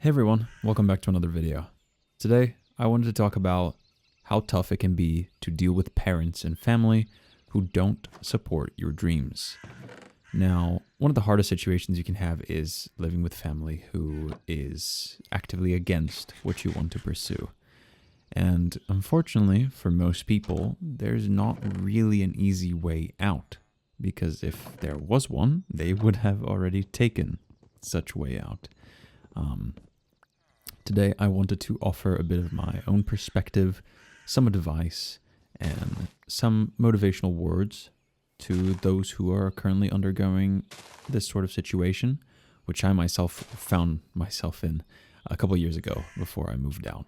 Hey everyone, welcome back to another video. Today, I wanted to talk about how tough it can be to deal with parents and family who don't support your dreams. Now, one of the hardest situations you can have is living with family who is actively against what you want to pursue. And unfortunately, for most people, there's not really an easy way out, because if there was one, they would have already taken such way out. Today, I wanted to offer a bit of my own perspective, some advice, and some motivational words to those who are currently undergoing this sort of situation, which I myself found myself in a couple years ago before I moved out.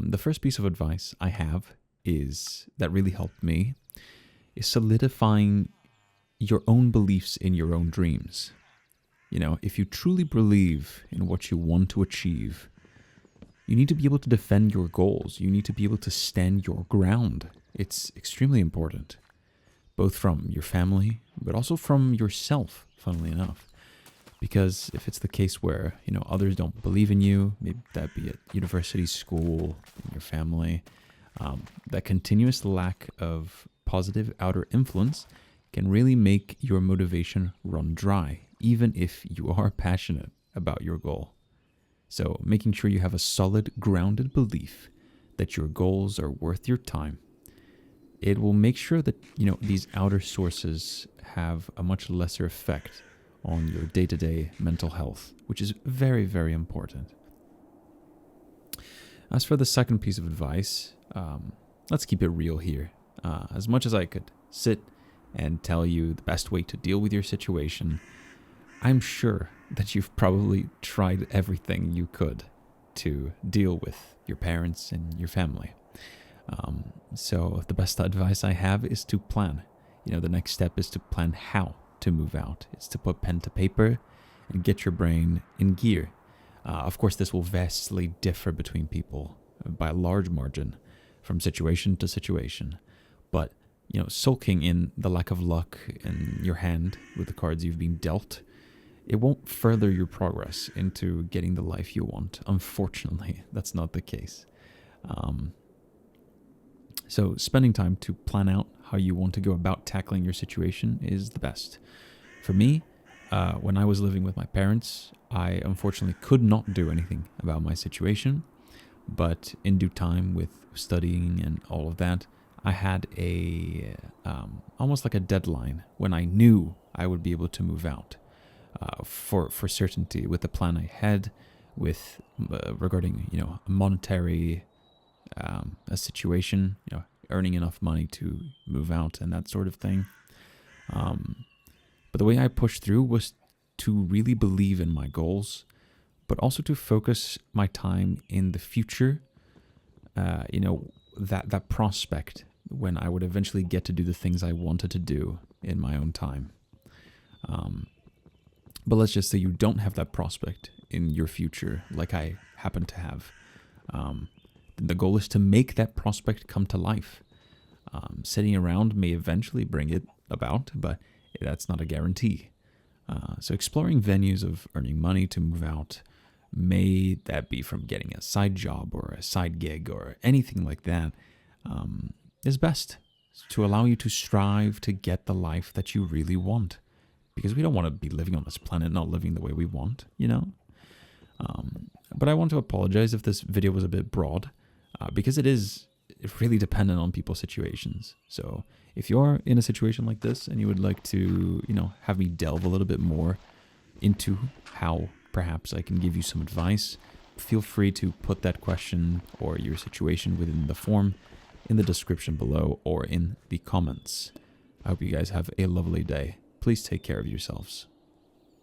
The first piece of advice I have is that really helped me is solidifying your own beliefs in your own dreams. You know, if you truly believe in what you want to achieve, you need to be able to defend your goals. You need to be able to stand your ground. It's extremely important, both from your family, but also from yourself, funnily enough. Because if it's the case where, others don't believe in you, maybe that be at university, school, in your family, that continuous lack of positive outer influence can really make your motivation run dry, even if you are passionate about your goal. So making sure you have a solid, grounded belief that your goals are worth your time, it will make sure that, these outer sources have a much lesser effect on your day-to-day mental health, which is very, very important. As for the second piece of advice, let's keep it real here. As much as I could sit and tell you the best way to deal with your situation, I'm sure that you've probably tried everything you could to deal with your parents and your family. So the best advice I have is to plan. The next step is to plan how to move out. It's to put pen to paper and get your brain in gear. Of course, this will vastly differ between people by a large margin from situation to situation. But sulking in the lack of luck in your hand with the cards you've been dealt, it won't further your progress into getting the life you want. Unfortunately, that's not the case. So spending time to plan out how you want to go about tackling your situation is the best. For me, when I was living with my parents, I unfortunately could not do anything about my situation. But in due time, with studying and all of that, I had a almost like a deadline when I knew I would be able to move out. For certainty, with the plan I had, with regarding a monetary a situation, earning enough money to move out and that sort of thing. But the way I pushed through was to really believe in my goals, but also to focus my time in the future. That prospect when I would eventually get to do the things I wanted to do in my own time. But let's just say you don't have that prospect in your future, like I happen to have. The goal is to make that prospect come to life. Sitting around may eventually bring it about, but that's not a guarantee. So exploring venues of earning money to move out, may that be from getting a side job or a side gig or anything like that, is best to allow you to strive to get the life that you really want. Because we don't want to be living on this planet not living the way we want, But I want to apologize if this video was a bit broad, because it is really dependent on people's situations. So if you're in a situation like this and you would like to, have me delve a little bit more into how perhaps I can give you some advice, feel free to put that question or your situation within the form in the description below or in the comments. I hope you guys have a lovely day. Please take care of yourselves.